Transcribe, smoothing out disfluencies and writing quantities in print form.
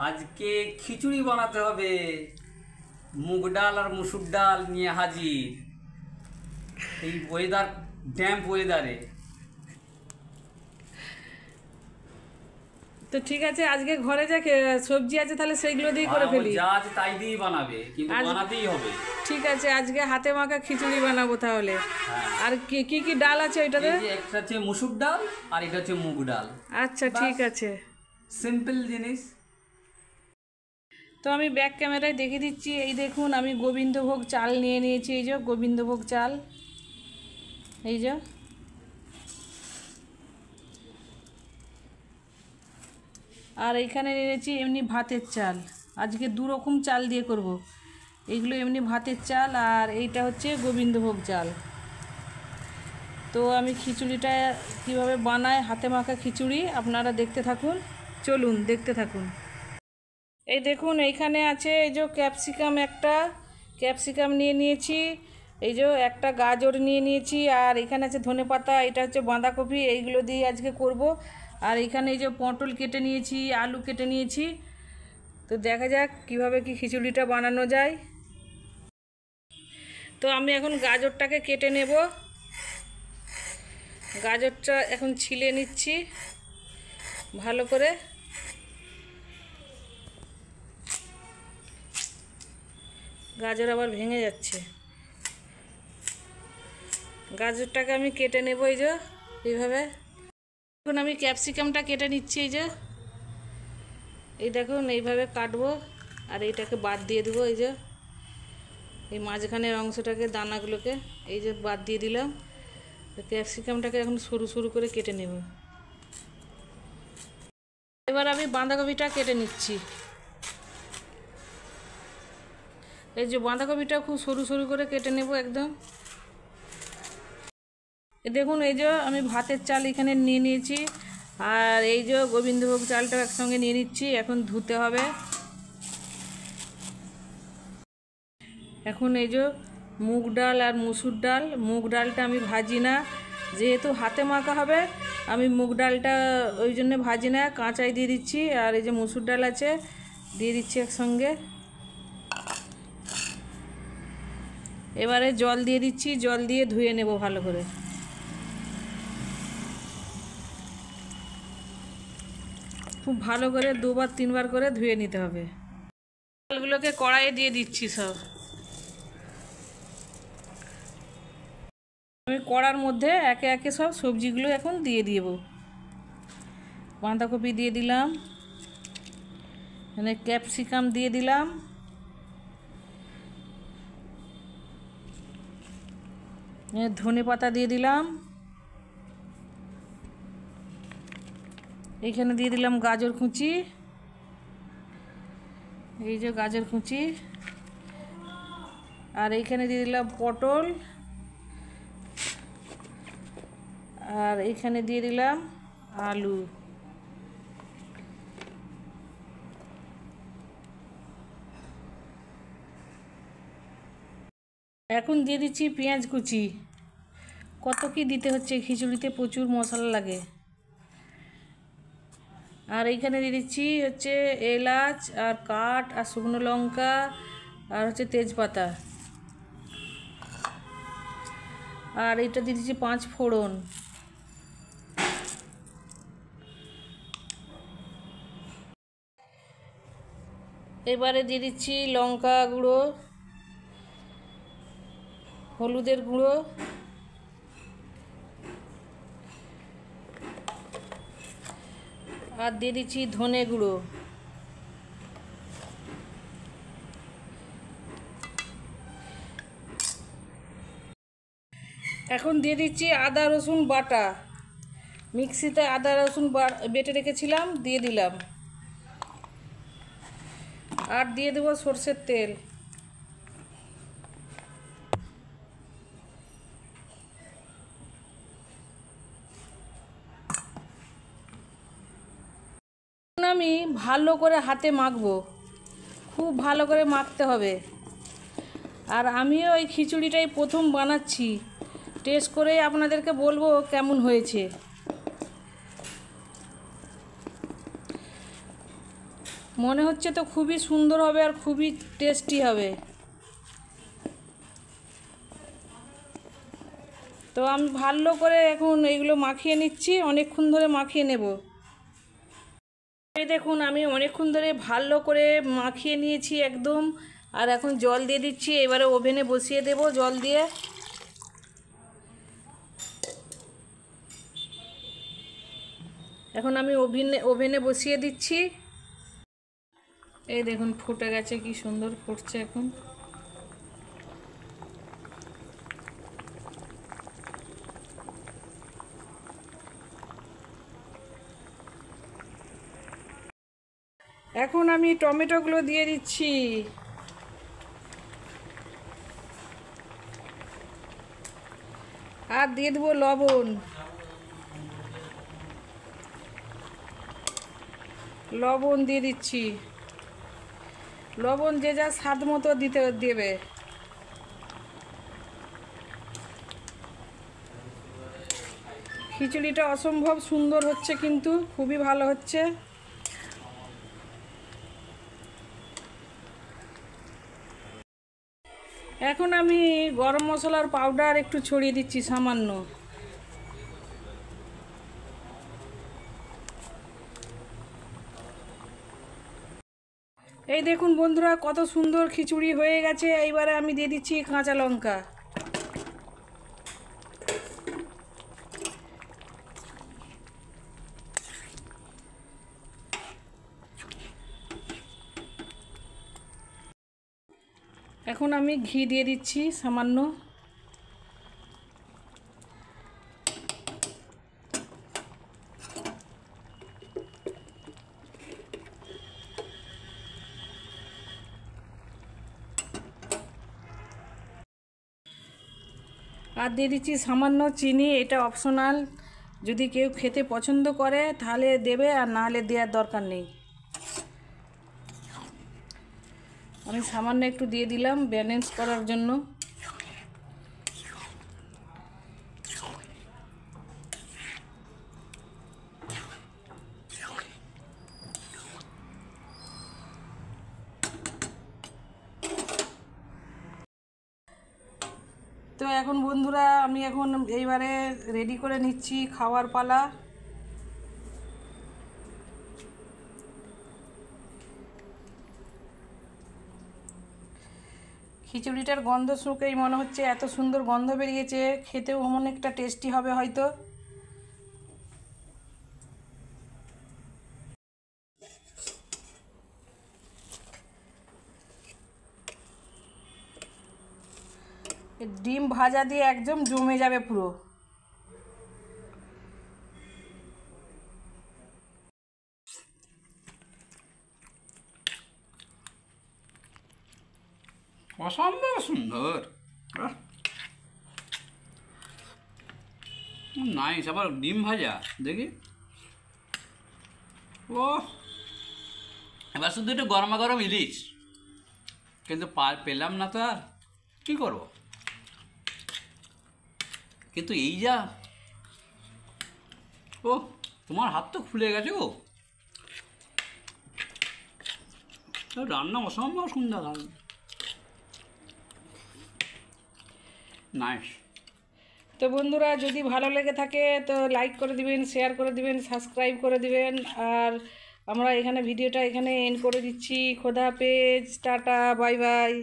আজকে খিচুড়ি বানাতে হবে। মুগ ডাল আর মুসুর ডাল নিয়ে হাজির এই ওয়েদার, ড্যাম্প ওয়েদারে। তো ঠিক আছে, আজকে ঘরে যা সবজি আছে তাহলে সেইগুলো দিয়ে করে ফেলি। যা আছে তাই দিয়েই বানাবে, কিন্তু বানাতেই হবে। ঠিক আছে, আজকে হাতে মাখা খিচুড়ি বানাবো তাহলে। আর কি কি ডাল আছে ওইটাতে? একটা হচ্ছে মুসুর ডাল আর এটা হচ্ছে মুগ ডাল। আচ্ছা ঠিক আছে, সিম্পল জিনিস। তো আমি ব্যাক ক্যামেরায় দেখিয়ে দিচ্ছি। এই দেখুন, আমি গোবিন্দভোগ চাল নিয়ে নিয়েছি। এই যে গোবিন্দভোগ চাল, এই যে। আর এইখানে নিয়েছি এমনি ভাতের চাল। আজকে দু রকম চাল দিয়ে করব। এইগুলো এমনি ভাতের চাল আর এইটা হচ্ছে গোবিন্দভোগ চাল। তো আমি খিচুড়িটা কিভাবে বানায়, হাতে মাখা খিচুড়ি, আপনারা দেখতে থাকুন। চলুন দেখতে থাকুন। এই দেখুন, এইখানে আছে এই যে ক্যাপসিকাম, একটা ক্যাপসিকাম নিয়ে নিয়েছি। এই যে একটা গাজর নিয়ে নিয়েছি। আর এখানে আছে ধনেপাতা, এটা হচ্ছে বাঁধাকপি। এইগুলো দিয়ে আজকে করব। আর এখানে এই যে পটল কেটে নিয়েছি, আলু কেটে নিয়েছি। তো দেখা যাক কিভাবে কি খিচুড়িটা বানানো যায়। তো আমি এখন গাজরটাকে কেটে নেব। গাজরটা এখন ছিলে নিচ্ছি ভালো করে। গাজর আবার ভেঙে যাচ্ছে। গাজরটাকে আমি কেটে নেব এই যে এইভাবে। এখন আমি ক্যাপসিকামটা কেটে নিচ্ছি। এই যে এই দেখুন, এইভাবে কাটবো আর এইটাকে বাদ দিয়ে দেবো। এই যে এই মাঝখানের অংশটাকে, দানাগুলোকে এই যে বাদ দিয়ে দিলাম। ক্যাপসিকামটাকে এখন সরু সরু করে কেটে নেব। এবার আমি বাঁধাকপিটা কেটে নিচ্ছি। এই যে বাঁধাকপিটা খুব সরু সরু করে কেটে নেব একদম। দেখুন, এই যে আমি ভাতের চাল এখানে নিয়ে নিয়েছি। আর এই যে গোবিন্দভোগ চালটা একসঙ্গে নিয়ে নিচ্ছি। এখন ধুতে হবে। এখন এই যে মুগ ডাল আর মুসুর ডাল, মুগ ডালটা আমি ভাজি না, যেহেতু হাতে মাখা হবে। আমি মুগ ডালটা ওই জন্য ভাজি না, কাঁচাই দিয়ে দিচ্ছি। আর এই যে মুসুর ডাল আছে, দিয়ে দিচ্ছি একসঙ্গে। এবারে জল দিয়ে দিচ্ছি, জল দিয়ে ধুয়ে নেব ভালো করে। খুব ভালো করে 2-3 বার করে ধুয়ে নিতে হবে। চালগুলোকে কড়াইয়ে দিয়ে দিচ্ছি সব। আমি কড়ার মধ্যে একে একে সব সবজিগুলো এখন দিয়ে দিব। বাঁধাকপি দিয়ে দিলাম, মানে ক্যাপসিকাম দিয়ে দিলাম, ধনেপাতা দিয়ে দিলাম, এইখানে দিয়ে দিলাম গাজর কুচি। এই যে গাজর কুচি। আর এইখানে দিয়ে দিলাম পটল। আর এইখানে দিয়ে দিলাম আলু। এখন দিয়ে দিচ্ছি পেঁয়াজ কুচি। কত কি দিতে হচ্ছে, খিচুড়িতে প্রচুর মশলা লাগে। আর এইখানে দিয়ে দিচ্ছি হচ্ছে এলাচ আর কাঠ আর শুকনো লঙ্কা আর হচ্ছে তেজপাতা। আর এটা দিয়ে দিচ্ছি 5 ফোড়ন। এবারে দিয়ে দিচ্ছি লঙ্কা গুঁড়ো, হলুদের গুঁড়ো, আর দিয়ে দিচ্ছি ধনে গুঁড়ো। এখন দিয়ে দিচ্ছি আদা রসুন বাটা। মিক্সিতে আদা রসুন বেটে রেখেছিলাম, দিয়ে দিলাম। আর দিয়ে দেবো সরষের তেল। আমি ভালো করে হাতে মাখবো, খুব ভালো করে মাখতে হবে। আর আমিও এই খিচুড়িটাই প্রথম বানাচ্ছি, টেস্ট করে আপনাদেরকে বলবো কেমন হয়েছে। মনে হচ্ছে তো খুবই সুন্দর হবে আর খুবই টেস্টি হবে। তো আমি ভালো করে এখন এইগুলো মাখিয়ে নিচ্ছি, অনেকক্ষণ ধরে মাখিয়ে নেব। এই দেখুন আমি অনেকক্ষণ ধরে ভালো করে মাখিয়ে নিয়েছি একদম। আর এখন জল দিয়ে দিচ্ছি, এবারে ওভেনে বসিয়ে দেব জল দিয়ে। এখন আমি ওভেনে বসিয়ে দিচ্ছি। এই দেখুন ফুটে গেছে, কি সুন্দর ফুটছে এখন। এখন আমি টমেটোগুলো দিয়ে দিচ্ছি। আর দিয়ে দেবো লবণ। লবণ দিয়ে দিচ্ছি। লবণ যে যা স্বাদ মতো দেবে। খিচুড়িটা অসম্ভব সুন্দর হচ্ছে, কিন্তু খুবই ভালো হচ্ছে। এখন আমি গরম মশলার পাউডার একটু ছড়িয়ে দিচ্ছি সামান্য। এই দেখুন বন্ধুরা কত সুন্দর খিচুড়ি হয়ে গেছে। এইবারে আমি দিয়ে দিচ্ছি কাঁচা লঙ্কা। এখন আমি ঘি দিয়ে দিচ্ছি সামান্য। আর দিয়ে দিচ্ছি সামান্য চিনি, এটা অপশনাল। যদি কেউ খেতে পছন্দ করে তাহলে দেবে, আর না হলে দেওয়ার দরকার নেই। আমি সামান্য একটু দিয়ে দিলাম ব্যালেন্স করার জন্য। তো এখন বন্ধুরা আমি এখন এইবারে রেডি করে নিচ্ছি, খাওয়ার পালা। খিচুড়িটার গন্ধ শুকেই মনে হচ্ছে এত সুন্দর গন্ধ বেরিয়েছে, খেতেও অনেকটা টেস্টি হবে হয়তো। ডিম ভাজা দিয়ে একদম জমে যাবে পুরো। অসম্ভব সুন্দর। নাইস। আবার ডিম ভাজা দেখি। ও এবার শুধু একটু গরমা গরম ইলিশ, কিন্তু পেলাম না তো, আর কী করবো। কিন্তু এই যা, ও তোমার হাত তো খুলে গেছে গো। রান্না অসম্ভব সুন্দর। নাইস। তো বন্ধুরা যদি ভালো লেগে থাকে তো লাইক করে দিবেন, শেয়ার করে দিবেন, সাবস্ক্রাইব করে দিবেন। আর আমরা ভিডিওটা এখানে এন্ড করে দিচ্ছি। খোদা হাফেজ, টাটা, বাই বাই।